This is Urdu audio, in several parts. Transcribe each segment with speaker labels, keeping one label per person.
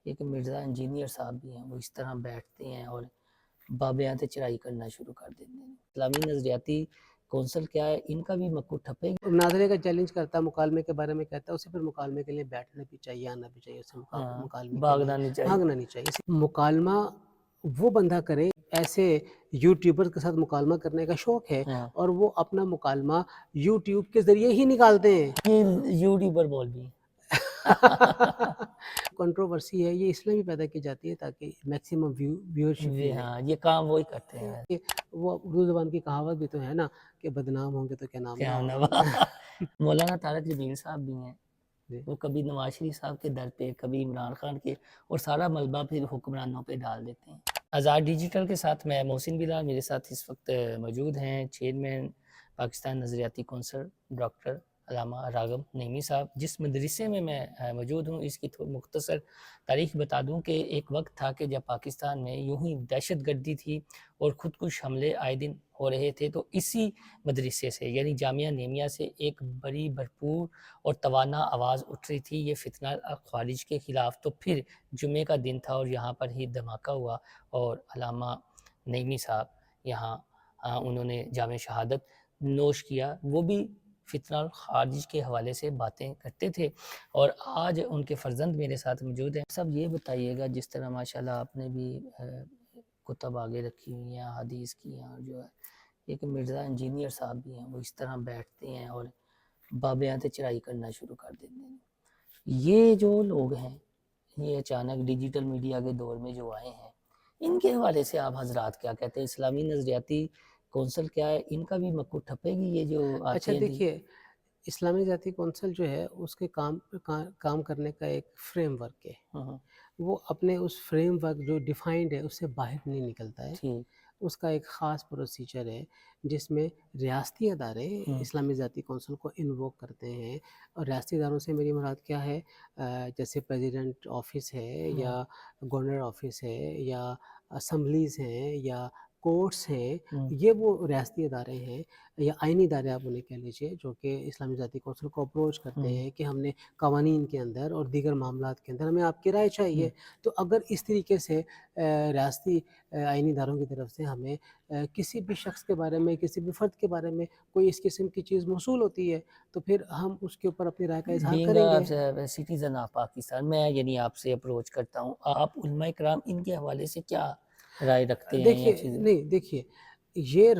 Speaker 1: ایک مرزا انجینئر صاحب بھی ہیں، وہ اس طرح بیٹھتے ہیں اور بابیاں چڑھائی کرنا شروع کر دیتے ہیں۔ اسلامی نظریاتی کونسل کیا ہے، ان کا بھی مکو ٹھپے گا۔
Speaker 2: مناظرے کا چیلنج کرتا ہے، مکالمے کے بارے میں کہتا ہے، اسے پھر مکالمے کے لیے بیٹھنا بھی چاہیے، آنا بھی چاہیے، اسے مکالمے کے لیے
Speaker 1: بھاگنا نہیں چاہیے۔
Speaker 2: بھاگنا نہیں چاہیے۔ مکالمہ وہ بندہ کرے، ایسے یوٹیوبر کے ساتھ مکالمہ کرنے کا شوق ہے اور وہ اپنا مکالمہ یوٹیوب کے ذریعے ہی نکالتے ہیں۔
Speaker 1: یہ یوٹیوبر بول بھی
Speaker 2: کنٹروورسی ہے، یہ اس لیے بھی پیدا کی جاتی ہے تاکہ میکسیمم ویورشپ ملے۔
Speaker 1: ہاں، یہ کام وہی کرتے ہیں۔
Speaker 2: وہ اردو زبان کی کہاوت بھی تو ہے نا کہ بدنام ہوں گے تو کیا نام
Speaker 1: کیا
Speaker 2: نہ
Speaker 1: نوا
Speaker 2: ہوگا۔
Speaker 1: مولانا طارق جمیل صاحب بھی ہیں، وہ کبھی نواز شریف صاحب کے در پہ، کبھی عمران خان کے، اور سارا ملبہ پھر حکمرانوں پہ ڈال دیتے ہیں۔ آزاد ڈیجیٹل کے ساتھ میں محسن بلال، میرے ساتھ اس وقت موجود ہیں چیئرمین پاکستان نظریاتی کونسل ڈاکٹر علامہ راغب نعیمی صاحب۔ جس مدرسے میں موجود ہوں، اس کی مختصر تاریخ بتا دوں کہ ایک وقت تھا کہ جب پاکستان میں یوں ہی دہشت گردی تھی اور خودکش حملے آئے دن ہو رہے تھے، تو اسی مدرسے سے یعنی جامعہ نعیمیہ سے ایک بڑی بھرپور اور توانا آواز اٹھ رہی تھی، یہ فتنہ خوارج کے خلاف۔ تو پھر جمعے کا دن تھا اور یہاں پر ہی دھماکہ ہوا اور علامہ نعیمی صاحب یہاں انہوں نے جامع شہادت نوش کیا۔ وہ بھی فتنہ خارج کے حوالے سے باتیں کرتے تھے، اور آج ان کے فرزند میرے ساتھ موجود ہیں۔ سب یہ بتائیے گا، جس طرح ماشاءاللہ آپ نے بھی کتب آگے رکھی ہوئی ہیں حدیث کی، اور جو ہے ایک مرزا انجینئر صاحب بھی ہیں، وہ اس طرح بیٹھتے ہیں اور بابیاں چڑھائی کرنا شروع کر دیتے ہیں۔ یہ جو لوگ ہیں، یہ اچانک ڈیجیٹل میڈیا کے دور میں جو آئے ہیں، ان کے حوالے سے آپ حضرات کیا کہتے ہیں؟ اسلامی نظریاتی کونسل کیا ہے، ان کا بھی مکو ٹھپے گی یہ جو آتے
Speaker 2: اچھا
Speaker 1: ہیں؟
Speaker 2: دیکھیے، اسلامی نظریاتی کونسل جو ہے اس کے کام کرنے کا ایک فریم ورک ہے، وہ اپنے اس فریم ورک جو ڈیفائنڈ ہے اس سے باہر نہیں نکلتا ہے۔ اس کا ایک خاص پروسیجر ہے جس میں ریاستی ادارے اسلامی نظریاتی کونسل کو انووک کرتے ہیں، اور ریاستی اداروں سے میری مراد کیا ہے، جیسے پریزیڈنٹ آفس ہے، یا گورنر آفس ہے، یا اسمبلیز ہیں، یا کورٹس ہیں، یہ وہ ریاستی ادارے ہیں یا آئینی ادارے آپ انہیں کہہ لیجیے، جو کہ اسلامی نظریاتی کونسل کو اپروچ کرتے ہیں کہ ہم نے قوانین کے اندر اور دیگر معاملات کے اندر ہمیں آپ کی رائے چاہیے۔ تو اگر اس طریقے سے ریاستی آئینی اداروں کی طرف سے ہمیں کسی بھی شخص کے بارے میں، کسی بھی فرد کے بارے میں کوئی اس قسم کی چیز موصول ہوتی ہے، تو پھر ہم اس کے اوپر اپنی رائے کا اظہار کریں گے۔
Speaker 1: سٹیزن آف پاکستان، میں یعنی آپ سے اپروچ کرتا ہوں، آپ علماء کرام ان کے حوالے سے کیا رائے رکھتے ہیں یا چیزیں؟
Speaker 2: دیکھیے یہ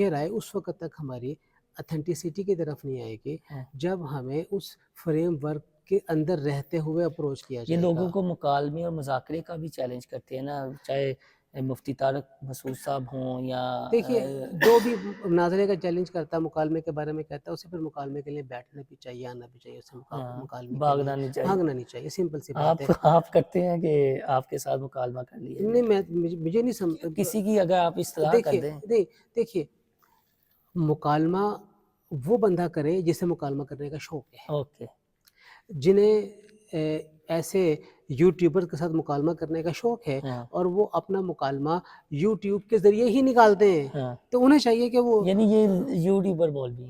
Speaker 2: رائے اس وقت تک ہماری اتھینٹیسٹی کی طرف نہیں آئے گی جب ہمیں اس فریم ورک کے اندر رہتے ہوئے اپروچ کیا
Speaker 1: یہ
Speaker 2: جائے گا۔
Speaker 1: لوگوں کو مکالمے اور مذاکرے کا بھی چیلنج کرتے ہیں نا، چاہے مفتی طارق مسعود صاحب ہوں یا
Speaker 2: دیکھیے، جو بھی مناظرے کا چیلنج کرتا ہے، مکالمے کے بارے میں کہتا ہے، اسے پھر مکالمے کے لیے بیٹھنا بھی چاہیے، آنا بھی چاہیے، اسے مکالمے کے
Speaker 1: بھاگنا
Speaker 2: لیے
Speaker 1: نہیں چاہیے۔
Speaker 2: بھاگنا نہیں چاہیے، سمپل سی بات ہے۔
Speaker 1: آپ کرتے ہیں کہ آپ کے ساتھ مکالمہ کر لیا
Speaker 2: نہیں، مجھے نہیں سمجھ
Speaker 1: کسی کی اگر آپ اصطلاح کر دیں؟
Speaker 2: دیکھیے مکالمہ وہ بندہ کرے جسے مکالمہ کرنے کا شوق ہے۔
Speaker 1: اوکے،
Speaker 2: جنہیں ایسے یوٹیوبر کے ساتھ مکالمہ کرنے کا شوق ہے اور وہ اپنا مکالمہ یوٹیوب کے ذریعے ہی نکالتے ہیں، تو انہیں چاہیے کہ وہ
Speaker 1: یعنی یہ یوٹیوبر بول بھی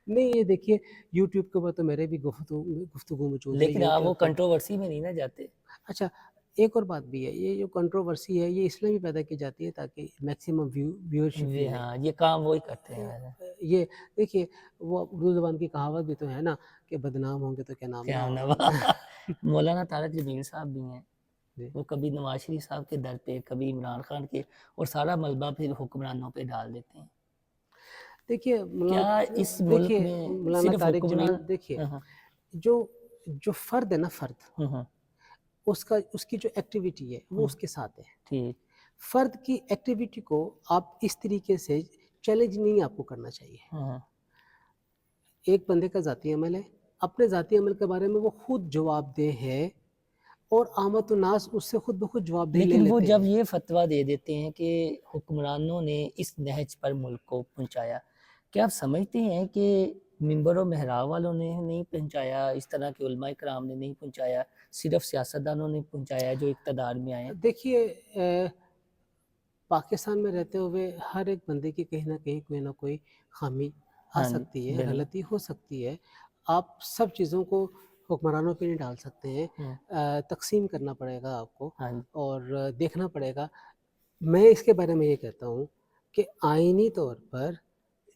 Speaker 2: نہیں، یہ دیکھیے یوٹیوب کے اوپر تو میرے بھی گفتگو موجود ہے،
Speaker 1: لیکن آپ وہ کنٹروورسی میں نہیں نہ جاتے۔
Speaker 2: اچھا ایک اور بات بھی ہے، یہ جو کنٹروورسی ہے یہ اس لیے بھی پیدا کی جاتی ہے تاکہ میکسیمم ویورشپ ملے۔
Speaker 1: ہاں، یہ کام وہی کرتے ہیں۔
Speaker 2: یہ دیکھیے، وہ اردو زبان کی کہاوت بھی تو ہے نا کہ بدنام ہوں گے تو کیا نام نہ
Speaker 1: نوا
Speaker 2: ہوگا۔
Speaker 1: مولانا طارق جمیل صاحب بھی ہیں، وہ کبھی نواز شریف صاحب کے در پہ، کبھی عمران خان کے، اور سارا ملبہ پھر حکمرانوں پہ ڈال دیتے ہیں۔
Speaker 2: دیکھیے
Speaker 1: کیا اس ملک میں
Speaker 2: مولانا
Speaker 1: صرف
Speaker 2: طارق
Speaker 1: حکمران؟
Speaker 2: جمیل، دیکھیے جو فرد ہے نا، فرد اس کی جو ایکٹیویٹی ہے وہ اس کے ساتھ ہے۔
Speaker 1: ٹھیک،
Speaker 2: فرد کی ایکٹیویٹی کو آپ اس طریقے سے چیلنج نہیں آپ کو کرنا چاہیے۔ ایک بندے کا ذاتی عمل ہے، اپنے ذاتی عمل کے بارے میں وہ خود جواب دہ ہے، اور عامت الناس اس سے خود بخود جواب دہ لے لیتے ہیں۔
Speaker 1: لیکن وہ جب یہ فتویٰ دے دیتے ہیں کہ حکمرانوں نے اس نہج پر ملک کو پہنچایا، کیا آپ سمجھتے ہیں کہ منبر و محراب والوں نے نہیں پہنچایا، اس طرح کے علماء کرام نے نہیں پہنچایا، صرف سیاستدانوں نے پہنچایا جو اقتدار میں آئے ہیں؟
Speaker 2: دیکھیے پاکستان میں رہتے ہوئے ہر ایک بندے کی کہیں نہ کہیں کوئی نہ کوئی خامی آ سکتی ہے، غلطی ہو سکتی ہے۔ آپ سب چیزوں کو حکمرانوں پہ نہیں ڈال سکتے ہیں، تقسیم کرنا پڑے گا آپ کو
Speaker 1: ہاں جی
Speaker 2: اور دیکھنا پڑے گا۔ میں اس کے بارے میں یہ کہتا ہوں کہ آئینی طور پر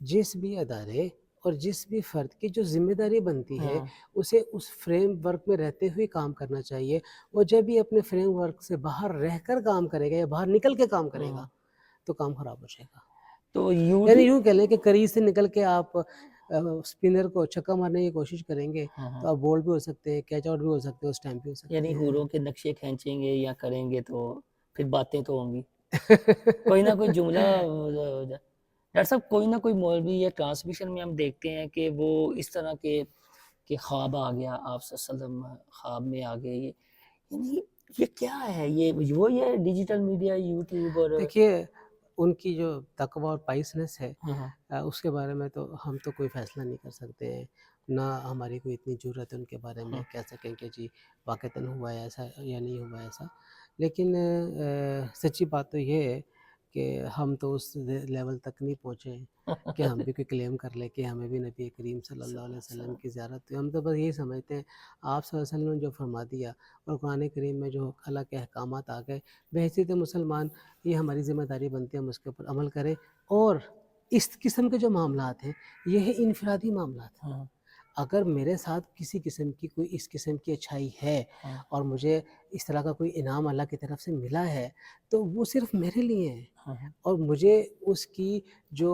Speaker 2: جس بھی ادارے اور جس بھی فرد کی جو ذمہ داری بنتی ہے اسے اس فریم ورک میں رہتے ہوئے کام کرنا چاہیے، اور جب بھی اپنے فریم ورک سے باہر رہ کر کام کرے گا یا باہر نکل کے کام کرے گا تو کام خراب ہو جائے گا۔
Speaker 1: تو
Speaker 2: یعنی یوں کہہ لیں کہ کریز سے نکل کے آپ اسپنر کو چھکا مارنے کی کوشش کریں گے تو آپ بولڈ بھی ہو سکتے ہیں، کیچ آؤٹ بھی ہو سکتے ہیں، اسٹمپ بھی ہو سکتے
Speaker 1: یعنی
Speaker 2: ہیں۔
Speaker 1: حوروں کے نقشے کھینچیں گے یا کریں گے تو پھر باتیں تو ہوں گی، کوئی نہ کوئی جملہ ڈاکٹر صاحب کوئی نہ کوئی مولوی یا ٹرانسمیشن میں ہم دیکھتے ہیں کہ وہ اس طرح کے کہ خواب آ گیا، آپ صلی اللہ علیہ وسلم خواب میں آ گئے، یعنی یہ کیا ہے؟ یہ ڈیجیٹل میڈیا، یوٹیوب اور
Speaker 2: دیکھیے ان کی جو تقوی اور پائسنس ہے اس کے بارے میں تو ہم تو کوئی فیصلہ نہیں کر سکتے ہیں، نہ ہماری کوئی اتنی جرت ہے ان کے بارے میں کہہ سکیں کہ جی واقعتاً ہوا ہے ایسا یا نہیں ہوا ایسا۔ لیکن سچی بات تو یہ ہے کہ ہم تو اس لیول تک نہیں پہنچے کہ ہم بھی کوئی کلیم کر لیں کہ ہمیں بھی نبی کریم صلی اللہ علیہ وسلم کی زیارت ہوئی۔ ہم تو بس یہی سمجھتے ہیں آپ صلی اللہ علیہ وسلم نے جو فرما دیا اور قرآن کریم میں جو اللہ کے احکامات آ گئے، بحیثیت مسلمان یہ ہماری ذمہ داری بنتی ہے ہم اس کے اوپر عمل کریں۔ اور اس قسم کے جو معاملات ہیں یہ ہے انفرادی معاملات ہیں۔ اگر میرے ساتھ کسی قسم کی کوئی اس قسم کی اچھائی ہے اور مجھے اس طرح کا کوئی انعام اللہ کی طرف سے ملا ہے تو وہ صرف میرے لیے ہے، اور مجھے اس کی جو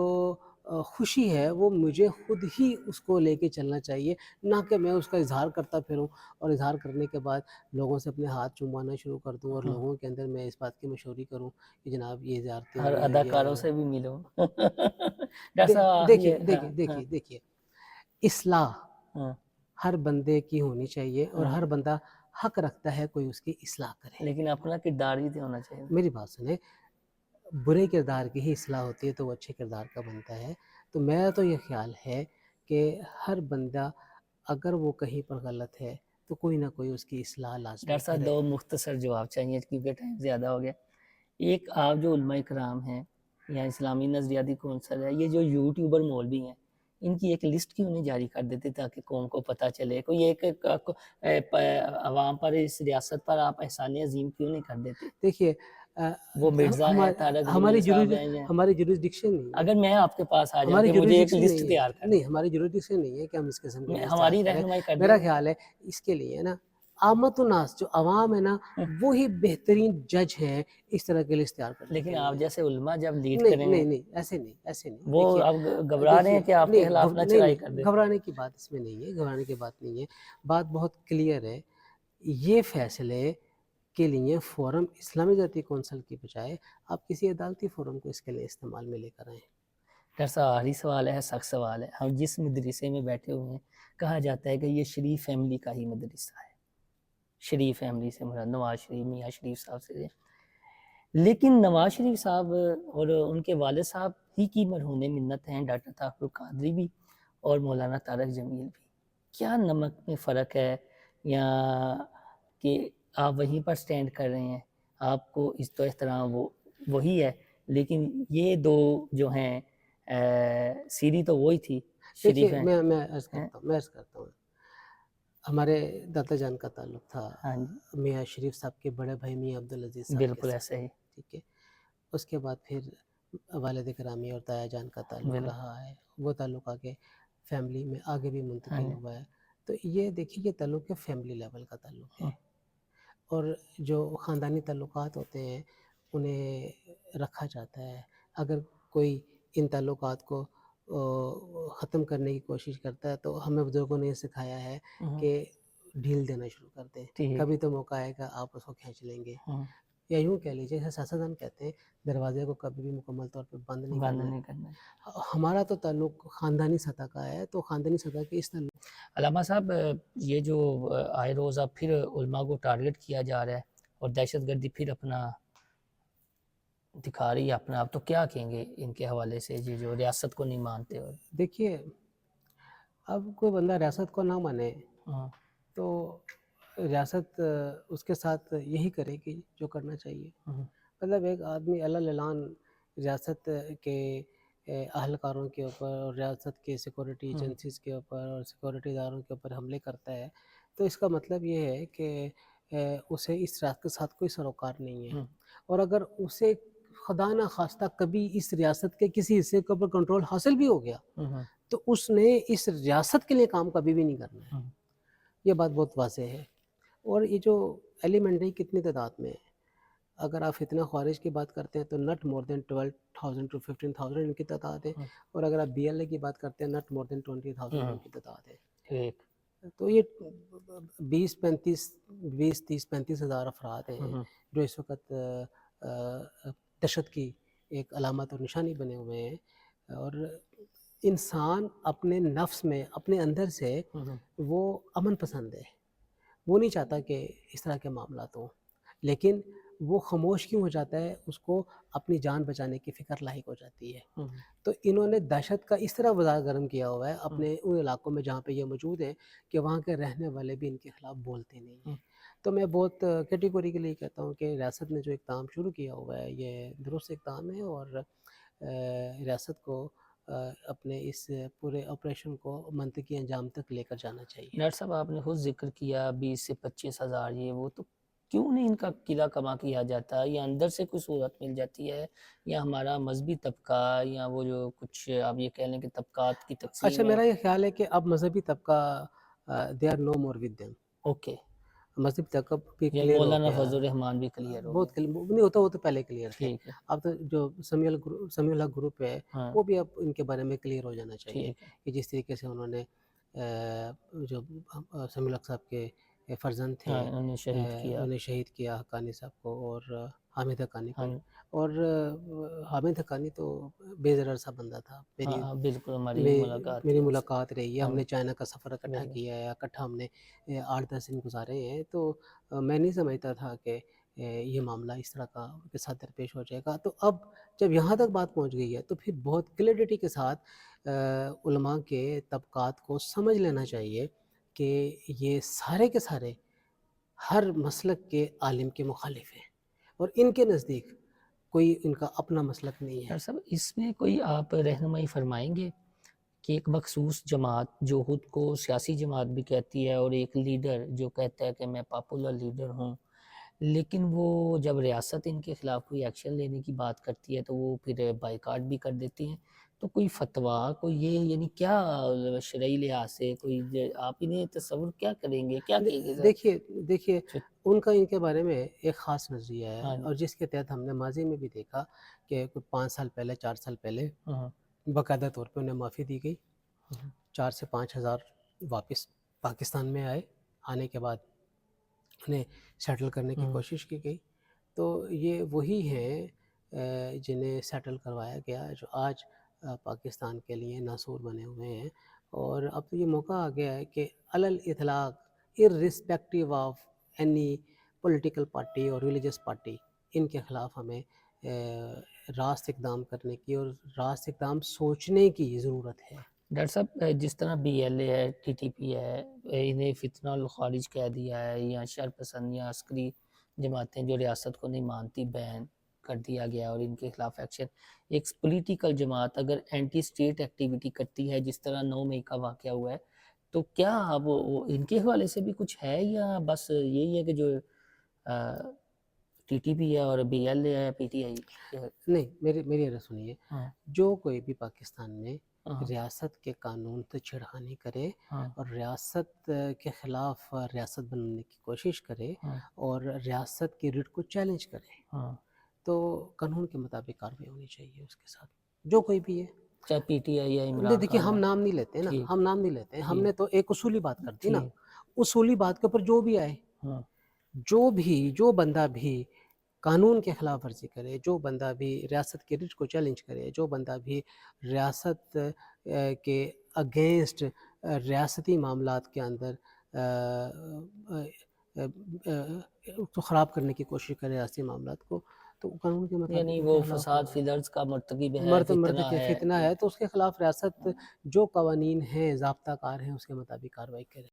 Speaker 2: خوشی ہے وہ مجھے خود ہی اس کو لے کے چلنا چاہیے، نہ کہ میں اس کا اظہار کرتا پھروں اور اظہار کرنے کے بعد لوگوں سے اپنے ہاتھ چموانا شروع کر دوں اور لوگوں کے اندر میں اس بات کی مشہوری کروں کہ جناب یہ زیارتیں
Speaker 1: ہر
Speaker 2: ہوئی ہیں،
Speaker 1: اداکاروں سے بھی ملو ڈاکٹر صاحب
Speaker 2: دیکھیے اصلاح ہر بندے کی ہونی چاہیے اور ہر بندہ حق رکھتا ہے کوئی اس کی اصلاح کرے،
Speaker 1: لیکن اپنا کردار بھی تو ہونا چاہیے۔
Speaker 2: میری بات سنیں، برے کردار کی ہی اصلاح ہوتی ہے تو وہ اچھے کردار کا بنتا ہے۔ تو میرا تو یہ خیال ہے کہ ہر بندہ اگر وہ کہیں پر غلط ہے تو کوئی نہ کوئی اس کی اصلاح لازمی
Speaker 1: ڈاکٹر صاحب
Speaker 2: کرے۔
Speaker 1: دو مختصر جواب چاہیے کیونکہ ٹائم زیادہ ہو گیا۔ ایک آپ جو علماء کرام ہیں یا اسلامی نظریاتی کونسل ہے، یہ جو یوٹیوبر مولوی ہیں، ان کی ایک لسٹ کیوں نہیں جاری کر دیتے تاکہ قوم کو پتہ چلے؟ کوئی ایک عوام پر، اس ریاست پر آپ احسان عظیم کیوں نہیں کر دیتے؟
Speaker 2: دیکھیے
Speaker 1: وہ مرزا ہے، طارق جمیل صاحب ہیں، یا
Speaker 2: ہماری جورسڈکشن نہیں ہے،
Speaker 1: اگر میں آپ کے پاس آ جاؤں
Speaker 2: ہماری
Speaker 1: کہ مجھے ایک
Speaker 2: جورسڈکشن
Speaker 1: لسٹ
Speaker 2: نہیں
Speaker 1: تیار
Speaker 2: ہے،
Speaker 1: کر
Speaker 2: نہیں ہماری جورسڈکشن نہیں ہے کہ ہم اس قسم کی
Speaker 1: دیں،
Speaker 2: لسٹ تیار
Speaker 1: ہماری
Speaker 2: کریں۔
Speaker 1: رہنمائی کر
Speaker 2: میرا
Speaker 1: دیں۔
Speaker 2: خیال ہے اس کے لیے نا عامت الناس جو عوام ہے نا وہی بہترین جج ہیں اس طرح کی لسٹ تیار کرنے کے
Speaker 1: لیکن آپ
Speaker 2: لیے۔
Speaker 1: جیسے علماء جب لیڈ
Speaker 2: نہیں
Speaker 1: کریں گے،
Speaker 2: نہیں نہیں ایسے نہیں
Speaker 1: وہ
Speaker 2: دیکھیے
Speaker 1: اب گھبرا رہے ہیں کہ آپ کے خلاف نہ چڑھائی کر دیں۔
Speaker 2: گھبرانے کی بات اس میں نہیں ہے، گھبرانے کی بات نہیں ہے، بات بہت کلیئر ہے۔ یہ فیصلے کے لیے فورم اسلامی ذاتی کونسل کی بجائے آپ کسی عدالتی فورم کو اس کے لیے استعمال میں لے کر آئیں۔
Speaker 1: ڈاکٹر صاحب آخری سوال ہے، سخت سوال ہے۔ ہم جس مدرسے میں بیٹھے ہوئے ہیں کہا جاتا ہے کہ یہ شریف فیملی کا ہی مدرسہ ہے، شریف فیملی سے مراد نواز شریف، میاں شریف صاحب سے، لیکن نواز شریف صاحب اور ان کے والد صاحب ہی کی مرہون منت ہیں، ڈاکٹر طاہر القادری بھی اور مولانا طارق جمیل بھی۔ کیا نمک میں فرق ہے یا کہ آپ وہیں پر سٹینڈ کر رہے ہیں؟ آپ کو اس تو احترام وہی ہے، لیکن یہ دو جو ہیں سیری تو وہی تھی، شریف
Speaker 2: دیکھیے
Speaker 1: ہیں۔
Speaker 2: میں عرض کرتا ہوں ہمارے دادا جان کا تعلق تھا
Speaker 1: ہاں جی
Speaker 2: میاں شریف صاحب کے بڑے بھائی میاں عبدالعزیز صاحب کے
Speaker 1: بالکل
Speaker 2: ساتھ،
Speaker 1: ایسے ہی،
Speaker 2: ٹھیک ہے۔ اس کے بعد پھر والد گرامی اور تایا جان کا تعلق
Speaker 1: بالکل
Speaker 2: رہا ہے، وہ تعلق آگے فیملی میں آگے بھی
Speaker 1: ہاں
Speaker 2: منتقل
Speaker 1: جی
Speaker 2: ہوا ہے۔ تو یہ دیکھیے یہ تعلق ہے فیملی لیول کا تعلق ہے، اور جو خاندانی تعلقات ہوتے ہیں انہیں رکھا جاتا ہے۔ اگر کوئی ان تعلقات کو ختم کرنے کی کوشش کرتا ہے تو ہمیں بزرگوں نے یہ سکھایا ہے کہ ڈھیل دینا شروع کر دیں،
Speaker 1: ٹھیک،
Speaker 2: کبھی تو موقع آئے گا آپ اس کو کھینچ لیں گے، یا یوں کہہ لیجیے جیسے سیاستدان کہتے ہیں دروازے کو کبھی بھی مکمل طور پہ بند نہیں
Speaker 1: بند
Speaker 2: کرنا۔
Speaker 1: نہیں کرنا۔
Speaker 2: ہمارا تو تعلق خاندانی سطح کا ہے، تو خاندانی سطح کے اس تعلق
Speaker 1: علامہ صاحب یہ جو آئے روز اب پھر علماء کو ٹارگٹ کیا جا رہا ہے اور دہشت گردی پھر اپنا دکھا رہی ہے اپنا، آپ تو کیا کہیں گے ان کے حوالے سے جی جو ریاست کو نہیں مانتے؟ اور
Speaker 2: دیکھیے اب کوئی بندہ ریاست کو نہ مانے تو ریاست اس کے ساتھ یہی کرے گی جو کرنا چاہیے۔ مطلب ایک آدمی علل اعلان ریاست کے اہلکاروں کے اوپر اور ریاست کے سیکورٹی ایجنسیز کے اوپر اور سیکورٹی اداروں کے اوپر حملے کرتا ہے تو اس کا مطلب یہ ہے کہ اسے اس ریاست کے ساتھ کوئی سروکار نہیں ہے، اور اگر اسے خدا نہ خواستہ کبھی اس ریاست کے کسی حصے کے اوپر کنٹرول حاصل بھی ہو گیا تو اس نے اس ریاست کے لیے کام کبھی بھی نہیں کرنا ہے. یہ بات بہت واضح ہے. اور یہ جو ایلیمنٹ ہے کتنی تعداد میں ہے؟ اگر آپ فتنہ خوارج کی بات کرتے ہیں تو نٹ مور دین 12,000 to 15,000 ان کی تعداد ہے، اور اگر آپ بی ایل اے کی بات کرتے ہیں نٹ مور دین 20,000 ان کی تعداد ہے. تو یہ 30-35 ہزار افراد ہیں جو اس وقت دہشت کی ایک علامت اور نشانی بنے ہوئے ہیں. اور انسان اپنے نفس میں اپنے اندر سے وہ امن پسند ہے، وہ نہیں چاہتا کہ اس طرح کے معاملات ہوں، لیکن وہ خاموش کیوں ہو جاتا ہے؟ اس کو اپنی جان بچانے کی فکر لاحق ہو جاتی ہے. تو انہوں نے دہشت کا اس طرح بازار گرم کیا ہوا ہے اپنے ان علاقوں میں جہاں پہ یہ موجود ہے کہ وہاں کے رہنے والے بھی ان کے خلاف بولتے نہیں ہیں. تو میں بہت کیٹیگوریکلی کہتا ہوں کہ ریاست نے جو اقدام شروع کیا ہوا ہے یہ درست اقدام ہے، اور ریاست کو اپنے اس پورے آپریشن کو منطقی انجام تک لے کر جانا چاہیے.
Speaker 1: ڈاکٹر صاحب آپ نے خود ذکر کیا 20 سے 25 ہزار یہ وہ، تو کیوں نہیں ان کا قلعہ کما کیا جاتا، یا اندر سے کوئی صورت مل جاتی ہے، یا ہمارا مذہبی طبقہ یا وہ جو کچھ آپ یہ کہہ لیں کہ طبقات کی تقسیم
Speaker 2: اچھا،
Speaker 1: ہے؟
Speaker 2: میرا یہ خیال ہے کہ اب مذہبی طبقہ they are no more with them.
Speaker 1: Okay,
Speaker 2: مذہبی طبقہ بھی
Speaker 1: یا
Speaker 2: کلیئر ہو
Speaker 1: مولانا
Speaker 2: گیا،
Speaker 1: فضل الرحمان بھی کلیئر ہو
Speaker 2: بہت
Speaker 1: گئے.
Speaker 2: نہیں ہوتا، وہ تو پہلے کلیئر تھے.
Speaker 1: ٹھیک ہے،
Speaker 2: اب تو جو سمیع الحق گروپ ہے
Speaker 1: ہاں
Speaker 2: وہ بھی اب ان کے بارے میں کلیئر ہو جانا چاہیے
Speaker 1: ٹھیک ہے.
Speaker 2: کہ جس طریقے سے انہوں نے جو سمیع الحق صاحب کے فرزند تھے
Speaker 1: ہاں انہوں نے شہید کیا.
Speaker 2: انہیں شہید کیا، حقانی صاحب کو اور حامد حقانی کو.
Speaker 1: ہاں
Speaker 2: اور حامد حقانی تو بے ضرر سا بندہ تھا.
Speaker 1: ہاں بالکل ہماری ملاقات
Speaker 2: میری
Speaker 1: تھی ان سے.
Speaker 2: ملاقات رہی ہے، ہم
Speaker 1: ہاں
Speaker 2: نے چائنا کا سفر اکٹھا
Speaker 1: بالکل.
Speaker 2: کیا ہے، اکٹھا ہم نے 8-10 دن گزارے ہیں. تو میں نہیں سمجھتا تھا کہ یہ معاملہ اس طرح کا کے ساتھ درپیش ہو جائے گا. تو اب جب یہاں تک بات پہنچ گئی ہے تو پھر بہت کلیئرٹی کے ساتھ علماء کے طبقات کو سمجھ لینا چاہیے کہ یہ سارے کے سارے ہر مسلک کے عالم کے مخالف ہیں، اور ان کے نزدیک کوئی ان کا اپنا مسلک نہیں ہے.
Speaker 1: ڈاکٹر صاحب اس میں کوئی آپ رہنمائی فرمائیں گے کہ ایک مخصوص جماعت جو خود کو سیاسی جماعت بھی کہتی ہے، اور ایک لیڈر جو کہتا ہے کہ میں پاپولر لیڈر ہوں، لیکن وہ جب ریاست ان کے خلاف کوئی ایکشن لینے کی بات کرتی ہے تو وہ پھر بائیکاٹ بھی کر دیتی ہیں، تو کوئی فتویٰ کوئی یہ یعنی کیا شرعی لحاظ سے کوئی آپ انہیں تصور کیا کریں گے، کیا کہیں گے؟
Speaker 2: دیکھیے ان کا ان کے بارے میں ایک خاص نظریہ ہے،
Speaker 1: ہاں
Speaker 2: اور جس کے تحت ہم نے ماضی میں بھی دیکھا کہ 5 سال پہلے 4 سال پہلے
Speaker 1: ہاں
Speaker 2: باقاعدہ طور پہ انہیں معافی دی گئی. 4 سے 5 ہزار واپس پاکستان میں آئے، آنے کے بعد انہیں سیٹل کرنے کی کوشش کی گئی. تو یہ وہی ہیں جنہیں سیٹل کروایا گیا جو آج پاکستان کے لیے ناصور بنے ہوئے ہیں. اور اب تو یہ موقع آ گیا ہے کہ علی الاطلاق irrespective of any political party اور ریلیجس پارٹی ان کے خلاف ہمیں راست اقدام کرنے کی اور راست اقدام سوچنے کی ضرورت ہے.
Speaker 1: ڈاکٹر صاحب جس طرح بی ایل اے ہے، ٹی ٹی پی ہے، انہیں فتنہ الخارج کہہ دیا ہے، یا شر پسند یا عسکری جماعتیں جو ریاست کو نہیں مانتی بین کر دیا گیا اور ان کے خلاف ایکشن. ایک پولیٹیکل جماعت اگر اینٹی اسٹیٹ ایکٹیویٹی کرتی ہے جس طرح 9 مئی کا واقعہ ہوا ہے، تو کیا وہ ان کے حوالے سے بھی کچھ ہے، یا بس یہی ہے کہ جو ٹی ٹی پی ہے اور بی ایل اے ہے پی ٹی آئی؟
Speaker 2: نہیں، میری رائے سنیے.
Speaker 1: ہاں
Speaker 2: جو کوئی بھی پاکستان میں
Speaker 1: ہاں
Speaker 2: ریاست کے قانون سے چھڑخانی کرے
Speaker 1: ہاں
Speaker 2: اور ریاست کے خلاف ریاست بنانے کی کوشش کرے
Speaker 1: ہاں
Speaker 2: اور ریاست کی ریٹ کو چیلنج کرے
Speaker 1: ہاں،
Speaker 2: تو قانون کے مطابق کارروائی ہونی چاہیے اس کے ساتھ، جو کوئی بھی ہے.
Speaker 1: چاہے پی ٹی آئی یا
Speaker 2: نہیں،
Speaker 1: عمران
Speaker 2: دیکھیے
Speaker 1: خان
Speaker 2: ہم
Speaker 1: ہو.
Speaker 2: نام نہیں لیتے نا،
Speaker 1: ٹھیک
Speaker 2: ہم نام نہیں لیتے. ہم
Speaker 1: ٹھیک
Speaker 2: نے تو ایک اصولی بات کر دی نا.
Speaker 1: ٹھیک.
Speaker 2: اصولی بات کے اوپر جو بھی آئے،
Speaker 1: ہاں
Speaker 2: جو بندہ بھی قانون کے خلاف ورزی کرے، جو بندہ بھی ریاست کے رٹ کو چیلنج کرے، جو بندہ بھی ریاست کے اگینسٹ ریاستی معاملات کے اندر تو خراب کرنے کی کوشش کرے ریاستی معاملات کو، تو قانون کے مطابق
Speaker 1: یعنی
Speaker 2: ان
Speaker 1: وہ
Speaker 2: کے خلاف
Speaker 1: فساد فی الارض کا مرتکب ہے، فتنہ ہے.
Speaker 2: فتنہ ہے تو اس کے خلاف ریاست جو قوانین ہیں، ضابطہ کار ہیں، اس کے مطابق کارروائی کرے.